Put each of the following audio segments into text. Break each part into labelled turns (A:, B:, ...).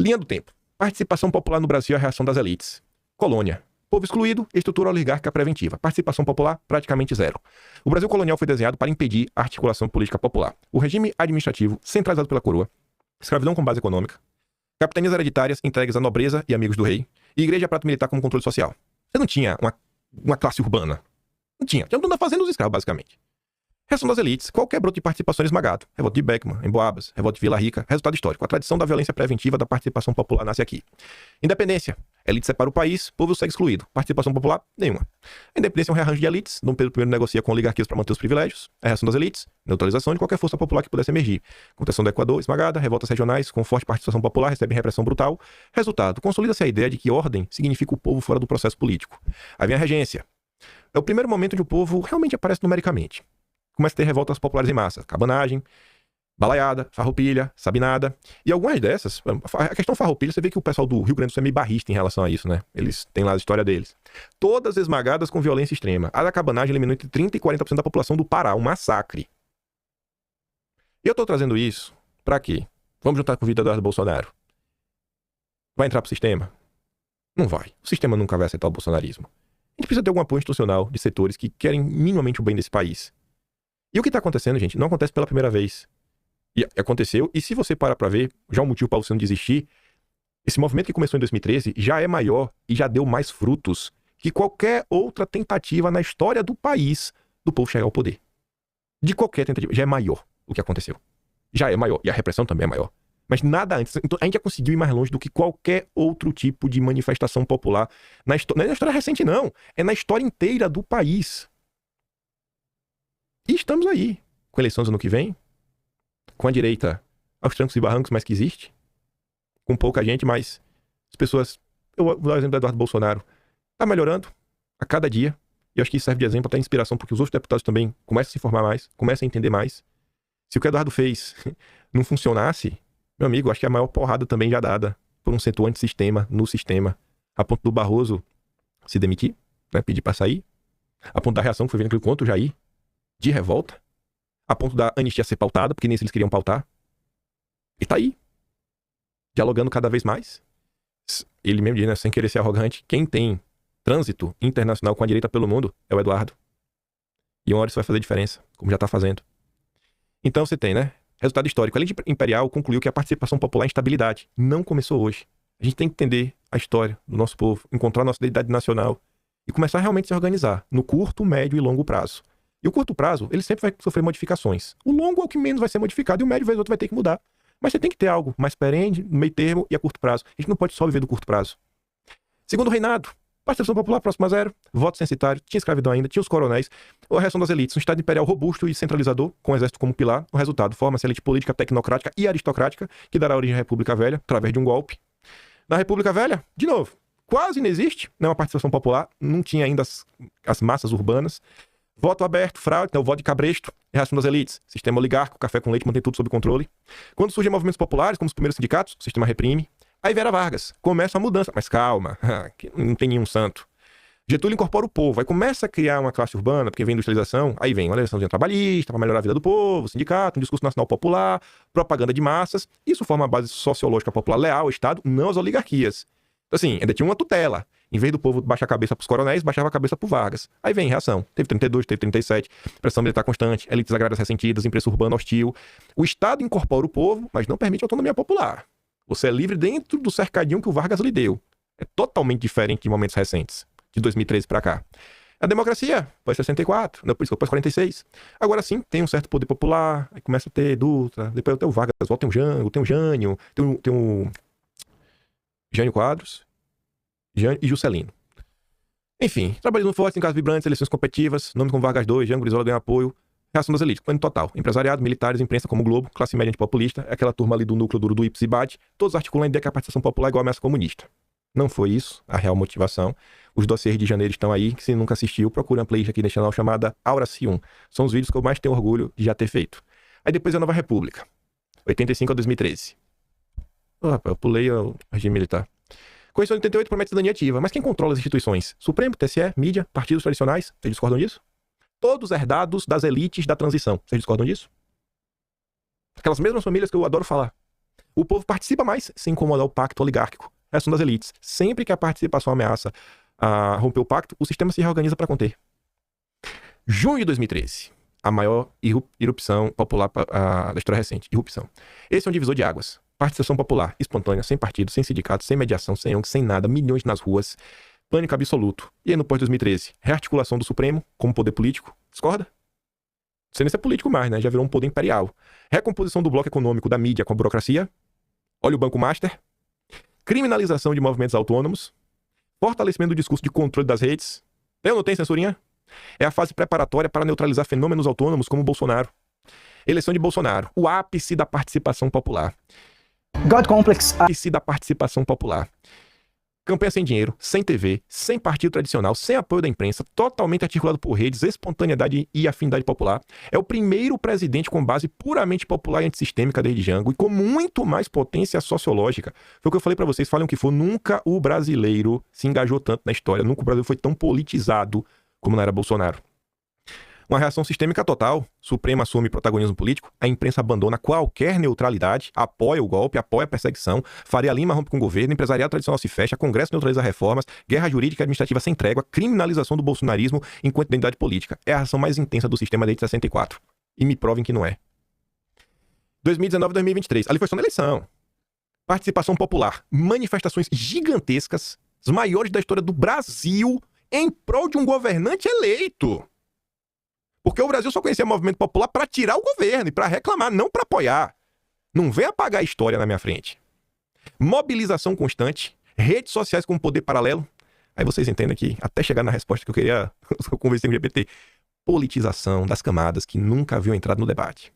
A: Linha do tempo. Participação popular no Brasil e a reação das elites. Colônia. Povo excluído, estrutura oligárquica preventiva. Participação popular, praticamente zero. O Brasil colonial foi desenhado para impedir a articulação política popular. O regime administrativo, centralizado pela coroa. Escravidão com base econômica. Capitanias hereditárias entregues à nobreza e amigos do rei. E igreja prato militar como controle social. Você não tinha uma classe urbana. Não tinha. Tinha tudo na fazenda dos escravos, basicamente. Reação das elites. Qualquer broto de participação esmagado. Revolta de Beckman, Emboabas, revolta de Vila Rica. Resultado histórico. A tradição da violência preventiva da participação popular nasce aqui. Independência. Elite separa o país, povo segue excluído. Participação popular, nenhuma. A independência é um rearranjo de elites. Dom Pedro I negocia com oligarquias para manter os privilégios. A reação das elites. Neutralização de qualquer força popular que pudesse emergir. Contenção do Equador, esmagada. Revoltas regionais com forte participação popular recebem repressão brutal. Resultado. Consolida-se a ideia de que ordem significa o povo fora do processo político. Aí vem a regência. É o primeiro momento onde o povo realmente aparece numericamente. Começa a ter revoltas populares em massa. Cabanagem, balaiada, farroupilha, sabinada. E algumas dessas, a questão farroupilha, você vê que o pessoal do Rio Grande do Sul é meio barrista em relação a isso, né? Eles têm lá a história deles. Todas esmagadas com violência extrema. A da cabanagem eliminou entre 30% e 40% da população do Pará. Um massacre. E eu tô trazendo isso pra quê? Vamos juntar com o vídeo do Eduardo Bolsonaro. Vai entrar pro sistema? Não vai. O sistema nunca vai aceitar o bolsonarismo. A gente precisa ter algum apoio institucional de setores que querem minimamente o bem desse país. E o que tá acontecendo, gente, não acontece pela primeira vez. E aconteceu, e se você parar pra ver, já um motivo pra você não desistir, esse movimento que começou em 2013 já é maior e já deu mais frutos que qualquer outra tentativa na história do país do povo chegar ao poder. De qualquer tentativa, já é maior o que aconteceu. Já é maior, e a repressão também é maior. Mas nada antes. Então a gente já conseguiu ir mais longe do que qualquer outro tipo de manifestação popular na história. Não é na história recente, não. É na história inteira do país. E estamos aí, com eleições ano que vem, com a direita aos trancos e barrancos, mas que existe, com pouca gente, mas as pessoas... Eu vou dar o exemplo do Eduardo Bolsonaro. Tá melhorando a cada dia, e eu acho que isso serve de exemplo, até inspiração, porque os outros deputados também começam a se informar mais, começam a entender mais. Se o que o Eduardo fez não funcionasse, meu amigo, acho que a maior porrada também já dada por um setor antissistema no sistema, a ponto do Barroso se demitir, né, pedir pra sair, a ponto da reação que foi vindo contra o Jair, de revolta, a ponto da anistia ser pautada, porque nem se eles queriam pautar. E tá aí, dialogando cada vez mais. Ele mesmo diz, né, sem querer ser arrogante, quem tem trânsito internacional com a direita pelo mundo é o Eduardo. E uma hora isso vai fazer diferença, como já tá fazendo. Então você tem, né, resultado histórico. A Elite Imperial concluiu que a participação popular em estabilidade não começou hoje. A gente tem que entender a história do nosso povo, encontrar nossa identidade nacional e começar realmente a se organizar no curto, médio e longo prazo. E o curto prazo, ele sempre vai sofrer modificações. O longo é o que menos vai ser modificado e o médio, vez ou outra, vai ter que mudar. Mas você tem que ter algo mais perene, no meio termo e a curto prazo. A gente não pode só viver do curto prazo. Segundo reinado, participação popular próxima a zero, voto censitário, tinha escravidão ainda, tinha os coronéis, a reação das elites, um Estado imperial robusto e centralizador, com o exército como pilar. O resultado, forma-se a elite política, tecnocrática e aristocrática, que dará origem à República Velha, através de um golpe. Na República Velha, de novo, quase não existe, não é uma participação popular, não tinha ainda as massas urbanas. Voto aberto, fraude, então o voto de cabresto, reação das elites, sistema oligárquico, café com leite, mantém tudo sob controle. Quando surgem movimentos populares, como os primeiros sindicatos, o sistema reprime. Aí Vera Vargas, começa a mudança, mas calma, que não tem nenhum santo. Getúlio incorpora o povo, aí começa a criar uma classe urbana, porque vem industrialização, aí vem uma legislação trabalhista, para melhorar a vida do povo, sindicato, um discurso nacional popular, propaganda de massas. Isso forma uma base sociológica popular leal ao Estado, não às oligarquias. Então assim, ainda tinha uma tutela. Em vez do povo baixar a cabeça pros coronéis, baixava a cabeça pro Vargas. Aí vem reação. Teve 32, teve 37, pressão militar constante, elites agrárias ressentidas, imprensa urbana hostil. O Estado incorpora o povo, mas não permite autonomia popular. Você é livre dentro do cercadinho que o Vargas lhe deu. É totalmente diferente de momentos recentes, de 2013 pra cá. A democracia, pós 64, não, por isso, pós 46. Agora sim, tem um certo poder popular, aí começa a ter Dutra, depois tem o Vargas, volta tem o Jango, tem o Jânio, tem o Jânio Quadros, Jânio e Juscelino. Enfim, trabalhismo forte, em casos vibrantes, eleições competitivas, nomes como Vargas II, Jango, Brizola ganham apoio, reação das elites, plano total. Empresariado, militares, imprensa como o Globo, classe média antipopulista, aquela turma ali do núcleo duro do Ips e Bate, todos articulam a ideia que a participação popular é igual a ameaça comunista. Não foi isso a real motivação. Os dossiês de janeiro estão aí, que se nunca assistiu, procure uma playlist aqui neste canal chamada Auraci 1. São os vídeos que eu mais tenho orgulho de já ter feito. Aí depois a Nova República, 85 a 2013. Eu pulei o regime militar. Constituição de 88 promete cidadania ativa, mas quem controla as instituições? Supremo, TSE, mídia, partidos tradicionais? Vocês discordam disso? Todos herdados das elites da transição. Vocês discordam disso? Aquelas mesmas famílias que eu adoro falar. O povo participa mais sem incomodar o pacto oligárquico. Reação das elites. Sempre que a participação ameaça romper o pacto, o sistema se reorganiza para conter. Junho de 2013. A maior irrupção popular da história recente. Irrupção. Esse é um divisor de águas. Participação popular, espontânea, sem partido, sem sindicato, sem mediação, sem ONG, sem nada, milhões nas ruas, pânico absoluto. E aí no pós-2013, rearticulação do Supremo como poder político. Discorda? Não sei nem se é político mais, né? Já virou um poder imperial. Recomposição do bloco econômico da mídia com a burocracia. Olha o Banco Master. Criminalização de movimentos autônomos. Fortalecimento do discurso de controle das redes. Tem ou não tem, censurinha? É a fase preparatória para neutralizar fenômenos autônomos como o Bolsonaro. Eleição de Bolsonaro. O ápice da participação popular.
B: God Complex.
A: Ápice da participação popular. Campanha sem dinheiro, sem TV, sem partido tradicional, sem apoio da imprensa, totalmente articulado por redes, espontaneidade e afinidade popular. É o primeiro presidente com base puramente popular e antissistêmica desde Jango e com muito mais potência sociológica. Foi o que eu falei pra vocês, falem o que for, nunca o brasileiro se engajou tanto na história, nunca o Brasil foi tão politizado como na era Bolsonaro. Uma reação sistêmica total, Supremo assume protagonismo político, a imprensa abandona qualquer neutralidade, apoia o golpe, apoia a perseguição, Faria Lima rompe com o governo, empresariado tradicional se fecha, Congresso neutraliza reformas, guerra jurídica e administrativa sem trégua, criminalização do bolsonarismo enquanto identidade política. É a reação mais intensa do sistema desde 64. E me provem que não é. 2019 e 2023, ali foi só na eleição. Participação popular, manifestações gigantescas, as maiores da história do Brasil, em prol de um governante eleito. Porque o Brasil só conhecia movimento popular para tirar o governo e para reclamar, não para apoiar. Não vem apagar a história na minha frente. Mobilização constante, redes sociais com poder paralelo. Aí vocês entendem que, até chegar na resposta que eu queria, eu conversei com o GPT, politização das camadas que nunca haviam entrado no debate.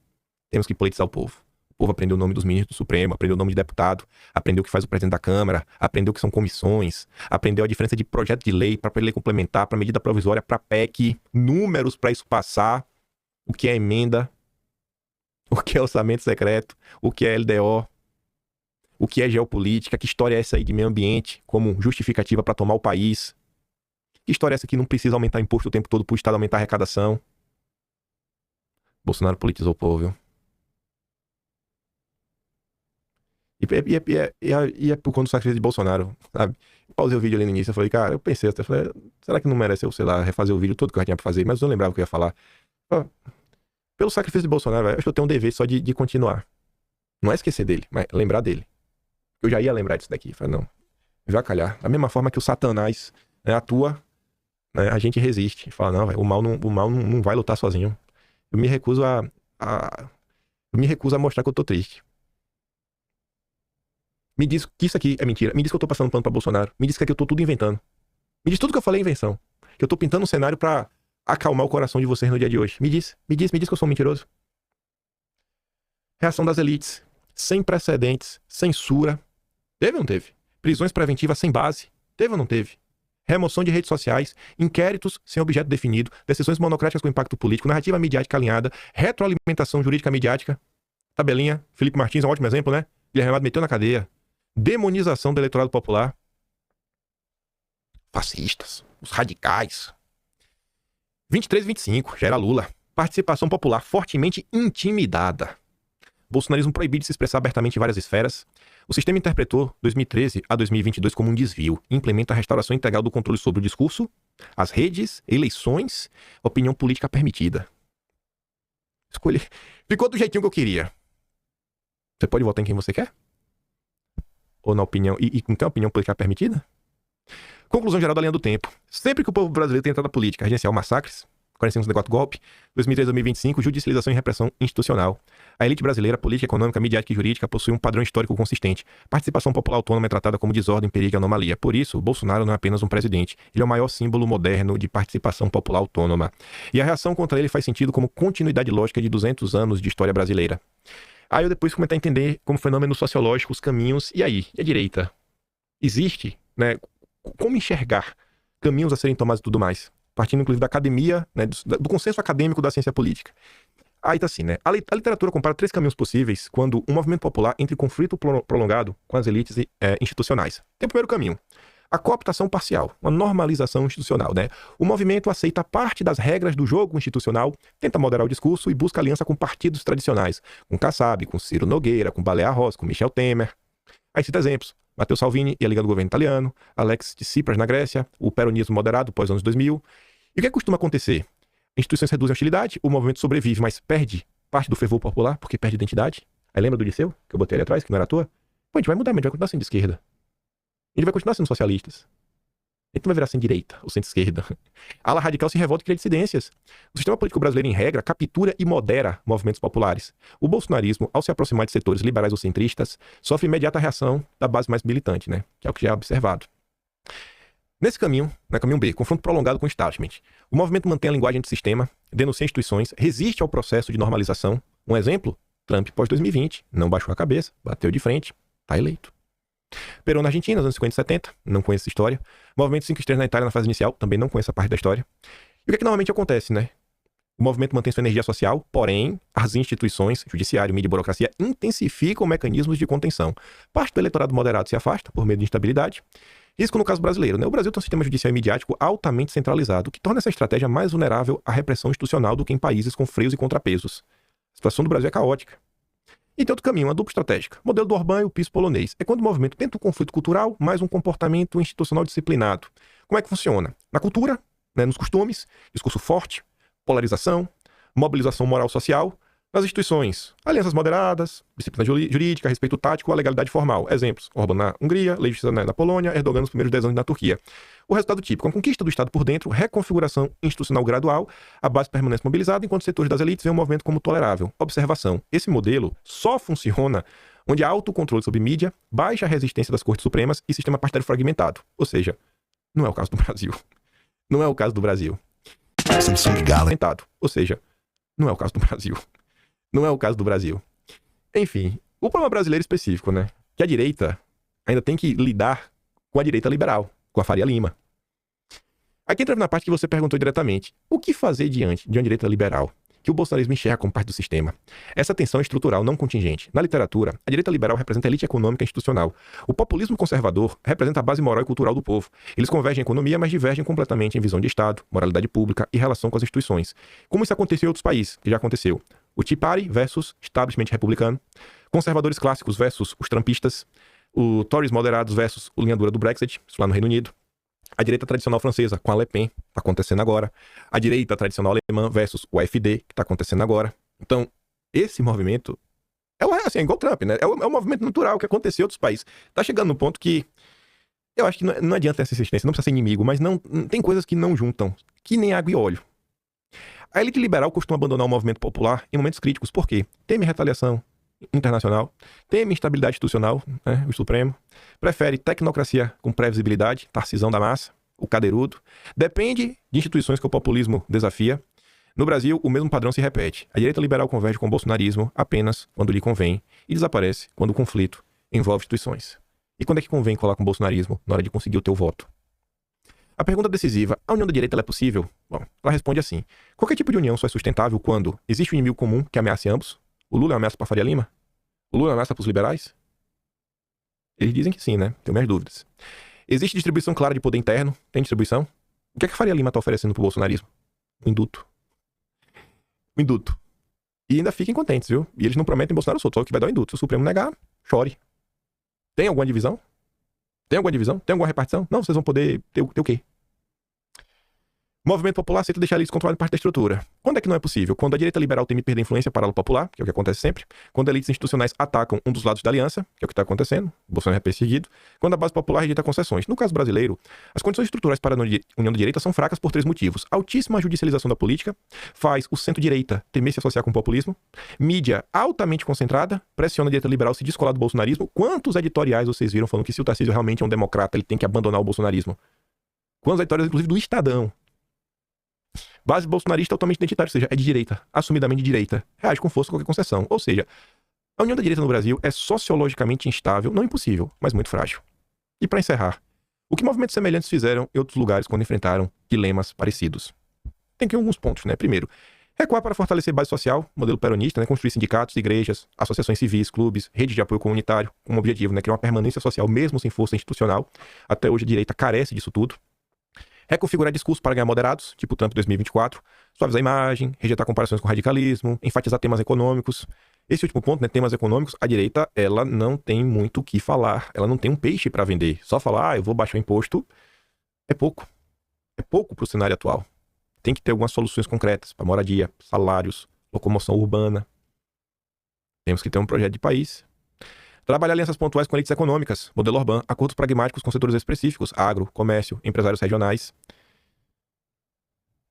A: Temos que politizar o povo. O povo aprendeu o nome dos ministros do Supremo, aprendeu o nome de deputado, aprendeu o que faz o presidente da Câmara, aprendeu o que são comissões, aprendeu a diferença de projeto de lei para lei complementar, para medida provisória, para PEC, números para isso passar, o que é emenda, o que é orçamento secreto, o que é LDO, o que é geopolítica, que história é essa aí de meio ambiente como justificativa para tomar o país, que história é essa que não precisa aumentar imposto o tempo todo para o Estado aumentar a arrecadação. Bolsonaro politizou o povo, viu? E é por conta do sacrifício de Bolsonaro, sabe? Eu pausei o vídeo ali no início, eu falei, cara, eu pensei, será que não merece eu, sei lá, refazer o vídeo todo que eu já tinha pra fazer, mas eu não lembrava o que eu ia falar. Pelo sacrifício de Bolsonaro, véio, eu acho que eu tenho um dever só de continuar. Não é esquecer dele, mas lembrar dele. Eu já ia lembrar disso daqui, falei, não, vai calhar. Da mesma forma que o Satanás, né, atua, né, a gente resiste. Fala, não, véio, o mal não vai lutar sozinho. Eu me recuso a mostrar que eu tô triste. Me diz que isso aqui é mentira. Me diz que eu tô passando pano pra Bolsonaro. Me diz que aqui eu tô tudo inventando. Me diz tudo que eu falei é invenção. Que eu tô pintando um cenário pra acalmar o coração de vocês no dia de hoje. Me diz que eu sou um mentiroso. Reação das elites. Sem precedentes. Censura. Teve ou não teve? Prisões preventivas sem base. Teve ou não teve? Remoção de redes sociais. Inquéritos sem objeto definido. Decisões monocráticas com impacto político. Narrativa midiática alinhada. Retroalimentação jurídica midiática. Tabelinha. Felipe Martins é um ótimo exemplo, né? Guilherme Amado meteu na cadeia. Demonização do eleitorado popular. Fascistas. Os radicais. 23 e 25. Já era Lula. Participação popular fortemente intimidada. Bolsonarismo proibido de se expressar abertamente em várias esferas. O sistema interpretou 2013 a 2022 como um desvio e implementa a restauração integral do controle sobre o discurso, as redes, eleições, opinião política permitida. Escolhi. Ficou do jeitinho que eu queria. Você pode votar em quem você quer? Ou na opinião... E não tem opinião política permitida? Conclusão geral da linha do tempo. Sempre que o povo brasileiro tem entrado na política, regenciar massacres, 45 do golpe, 2003 a 2025, judicialização e repressão institucional. A elite brasileira, política, econômica, midiática e jurídica possui um padrão histórico consistente. Participação popular autônoma é tratada como desordem, perigo e anomalia. Por isso, Bolsonaro não é apenas um presidente. Ele é o maior símbolo moderno de participação popular autônoma. E a reação contra ele faz sentido como continuidade lógica de 200 anos de história brasileira. Aí eu depois começar a entender como fenômeno sociológico, os caminhos, e aí? E a direita? Existe, né? Como enxergar caminhos a serem tomados e tudo mais? Partindo, inclusive, da academia, né? Do consenso acadêmico da ciência política. Aí tá assim, né? A literatura compara 3 caminhos possíveis quando um movimento popular entra em conflito prolongado com as elites institucionais. Tem o primeiro caminho. a cooptação parcial, uma normalização institucional, né? O movimento aceita parte das regras do jogo institucional, tenta moderar o discurso e busca aliança com partidos tradicionais, com Kassab, com Ciro Nogueira, com Balear Rossi, com Michel Temer. Aí cita exemplos: Matteo Salvini e a Liga do Governo Italiano, Alex Tsipras na Grécia, o peronismo moderado pós anos 2000. E o que costuma acontecer? Instituições reduzem a hostilidade, o movimento sobrevive, mas perde parte do fervor popular porque perde identidade. Aí lembra do Liceu, que eu botei ali atrás, que não era à toa? Pô, a gente vai mudar, mas a gente vai continuar sendo de esquerda. A gente vai continuar sendo socialistas. A gente não vai virar centro-direita ou centro-esquerda. A ala radical se revolta e cria dissidências. O sistema político brasileiro, em regra, captura e modera movimentos populares. O bolsonarismo, ao se aproximar de setores liberais ou centristas, sofre imediata reação da base mais militante, né? Que é o que já é observado. Nesse caminho, caminho B, confronto prolongado com o establishment. O movimento mantém a linguagem do sistema, denuncia instituições, resiste ao processo de normalização. Um exemplo? Trump pós-2020, não baixou a cabeça, bateu de frente, tá eleito. Perón na Argentina, nos anos 50 e 70, não conheço essa história. Movimento 5 estrelas na Itália na fase inicial, também não conheço a parte da história. E o que é que normalmente acontece, né? O movimento mantém sua energia social, porém, as instituições, judiciário, mídia e burocracia intensificam mecanismos de contenção. Parte do eleitorado moderado se afasta por medo de instabilidade. Risco no caso brasileiro, né? O Brasil tem um sistema judicial e midiático altamente centralizado, o que torna essa estratégia mais vulnerável à repressão institucional do que em países com freios e contrapesos. A situação do Brasil é caótica. E tem outro caminho, uma dupla estratégica. O modelo do Orbán e o piso polonês. É quando o movimento tenta um conflito cultural, mais um comportamento institucional disciplinado. Como é que funciona? Na cultura, né, nos costumes, discurso forte, polarização, mobilização moral social. Nas instituições, alianças moderadas, disciplina jurídica, respeito tático, a legalidade formal. Exemplos: Orbán na Hungria, lei de justiça na Polônia, Erdogan nos primeiros 10 anos na Turquia. O resultado típico: a conquista do Estado por dentro, reconfiguração institucional gradual, a base permanece mobilizada, enquanto os setores das elites veem o movimento como tolerável. Observação: esse modelo só funciona onde há autocontrole sobre mídia, baixa resistência das cortes supremas e sistema partidário fragmentado. Ou seja, não é o caso do Brasil. Não é o caso do Brasil. Ou seja, não é o caso do Brasil. Não é o caso do Brasil. Enfim, o problema brasileiro específico, né? Que a direita ainda tem que lidar com a direita liberal, com a Faria Lima. Aqui entra na parte que você perguntou diretamente. O que fazer diante de uma direita liberal, que o bolsonarismo enxerga como parte do sistema? Essa tensão é estrutural, não contingente. Na literatura, a direita liberal representa a elite econômica e institucional. O populismo conservador representa a base moral e cultural do povo. Eles convergem em economia, mas divergem completamente em visão de Estado, moralidade pública e relação com as instituições. Como isso aconteceu em outros países, que já aconteceu. O Tea Party versus establishment republicano, conservadores clássicos versus os trumpistas, o Tories moderados versus o linha dura do Brexit, isso lá no Reino Unido, a direita tradicional francesa com a Le Pen, que está acontecendo agora, a direita tradicional alemã versus o AfD, que está acontecendo agora. Então, esse movimento é igual Trump, né? É um movimento natural que aconteceu em outros países. Está chegando no ponto que eu acho que não adianta essa insistência, não precisa ser inimigo, mas não tem coisas que não juntam, que nem água e óleo. A elite liberal costuma abandonar o movimento popular em momentos críticos. Por quê? Teme retaliação internacional, teme instabilidade institucional, né, o Supremo, prefere tecnocracia com previsibilidade, Tarcisão da massa, o cadeirudo, depende de instituições que o populismo desafia. No Brasil, o mesmo padrão se repete. A direita liberal converge com o bolsonarismo apenas quando lhe convém e desaparece quando o conflito envolve instituições. E quando é que convém colar com o bolsonarismo? Na hora de conseguir o teu voto. A pergunta decisiva: a união da direita é possível? Bom, ela responde assim: qualquer tipo de união só é sustentável quando existe um inimigo comum que ameace ambos. O Lula é uma ameaça para a Faria Lima? O Lula é uma ameaça para os liberais? Eles dizem que sim, né? Tenho minhas dúvidas. Existe distribuição clara de poder interno? Tem distribuição? O que é que a Faria Lima está oferecendo para o bolsonarismo? Um induto. Um induto. E ainda fiquem contentes, viu? E eles não prometem Bolsonaro solto, só que vai dar o induto. Se o Supremo negar, chore. Tem alguma divisão? Tem alguma divisão? Tem alguma repartição? Não, vocês vão poder ter o quê? O movimento popular aceita deixar eles controlarem parte da estrutura. Quando é que não é possível? Quando a direita liberal teme perder influência para a ala popular, que é o que acontece sempre. Quando elites institucionais atacam um dos lados da aliança, que é o que está acontecendo. O Bolsonaro é perseguido. Quando a base popular rejeita concessões. No caso brasileiro, as condições estruturais para a união da direita são fracas por 3 motivos. Altíssima judicialização da política faz o centro-direita temer se associar com o populismo. Mídia altamente concentrada pressiona a direita liberal se descolar do bolsonarismo. Quantos editoriais vocês viram falando que se o Tarcísio realmente é um democrata, ele tem que abandonar o bolsonarismo? Quantos editoriais, inclusive, do Estadão? Base bolsonarista totalmente identitária, ou seja, é de direita, assumidamente de direita, reage com força a qualquer concessão. Ou seja, a união da direita no Brasil é sociologicamente instável, não impossível, mas muito frágil. E para encerrar, o que movimentos semelhantes fizeram em outros lugares quando enfrentaram dilemas parecidos? Tem aqui alguns pontos, né? Primeiro, Recuar para fortalecer base social, modelo peronista, né? Construir sindicatos, igrejas, associações civis, clubes, redes de apoio comunitário, com o objetivo, né? Criar uma permanência social mesmo sem força institucional. Até hoje a direita carece disso tudo. Reconfigurar discurso para ganhar moderados, tipo Trump 2024, suavizar a imagem, rejeitar comparações com radicalismo, enfatizar temas econômicos. Esse último ponto, né, temas econômicos, a direita, ela não tem muito o que falar, ela não tem um peixe para vender. Só falar, eu vou baixar o imposto, é pouco. É pouco para o cenário atual. Tem que ter algumas soluções concretas para moradia, salários, locomoção urbana. Temos que ter um projeto de país. Trabalhar alianças pontuais com elites econômicas, modelo Orbán, acordos pragmáticos com setores específicos, agro, comércio, empresários regionais.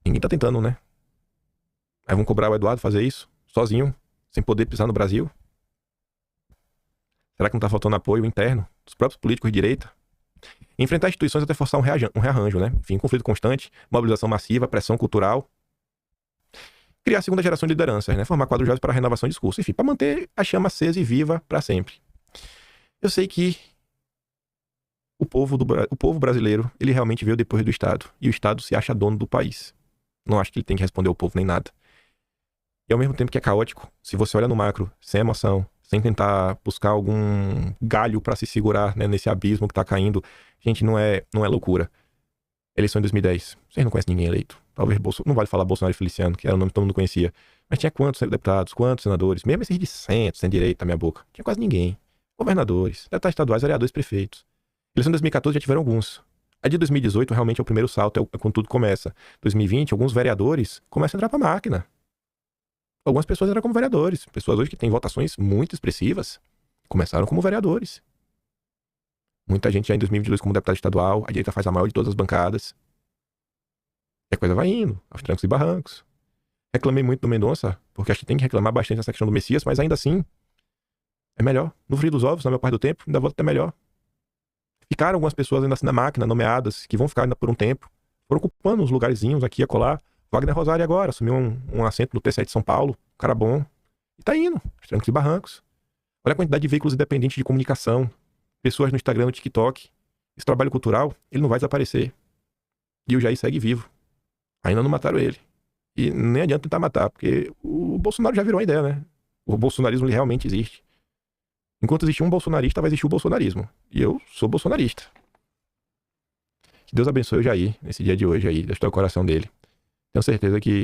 A: Ninguém tá tentando, né? Aí vão cobrar o Eduardo fazer isso, sozinho, sem poder pisar no Brasil? Será que não tá faltando apoio interno dos próprios políticos de direita? Enfrentar instituições até forçar um rearranjo, né? Enfim, conflito constante, mobilização massiva, pressão cultural. Criar a segunda geração de lideranças, né? Formar quadros jovens para a renovação de discurso. Enfim, para manter a chama acesa e viva para sempre. Eu sei que o povo brasileiro, ele realmente veio depois do Estado. E o Estado se acha dono do país. Não acho que ele tem que responder ao povo nem nada. E ao mesmo tempo que é caótico, se você olha no macro, sem emoção, sem tentar buscar algum galho para se segurar, né, nesse abismo que tá caindo, gente, não é loucura. Eleição em 2010, vocês não conhecem ninguém eleito. Talvez não vale falar Bolsonaro e Feliciano, que era o nome que todo mundo conhecia. Mas tinha quantos deputados, quantos senadores, mesmo esses de centro, sem direita na minha boca. Tinha quase ninguém. Governadores, deputados estaduais, vereadores, prefeitos. Eleição em 2014 já tiveram alguns. A de 2018 realmente é o primeiro salto, é quando tudo começa. 2020, alguns vereadores começam a entrar pra máquina. Algumas pessoas entram como vereadores. Pessoas hoje que têm votações muito expressivas começaram como vereadores. Muita gente já em 2022 como deputado estadual. A direita faz a maior de todas as bancadas. E a coisa vai indo, aos trancos e barrancos. Reclamei muito do Mendonça, porque acho que tem que reclamar bastante nessa questão do Messias, mas ainda assim, é melhor. No frio dos ovos, na maior parte do tempo, ainda volta até melhor. Ficaram algumas pessoas ainda assim na máquina, nomeadas, que vão ficar ainda por um tempo. Foram ocupando uns lugarzinhos aqui e acolá. Wagner Rosário agora, assumiu um assento no T7 de São Paulo, cara bom. E tá indo, aos trancos e barrancos. Olha a quantidade de veículos independentes de comunicação, pessoas no Instagram, no TikTok. Esse trabalho cultural, ele não vai desaparecer. E o Jair segue vivo. Ainda não mataram ele. E nem adianta tentar matar, porque o Bolsonaro já virou uma ideia, né? O bolsonarismo ele realmente existe. Enquanto existir um bolsonarista, vai existir o bolsonarismo. E eu sou bolsonarista. Que Deus abençoe o Jair nesse dia de hoje aí, deixe o coração dele. Tenho certeza que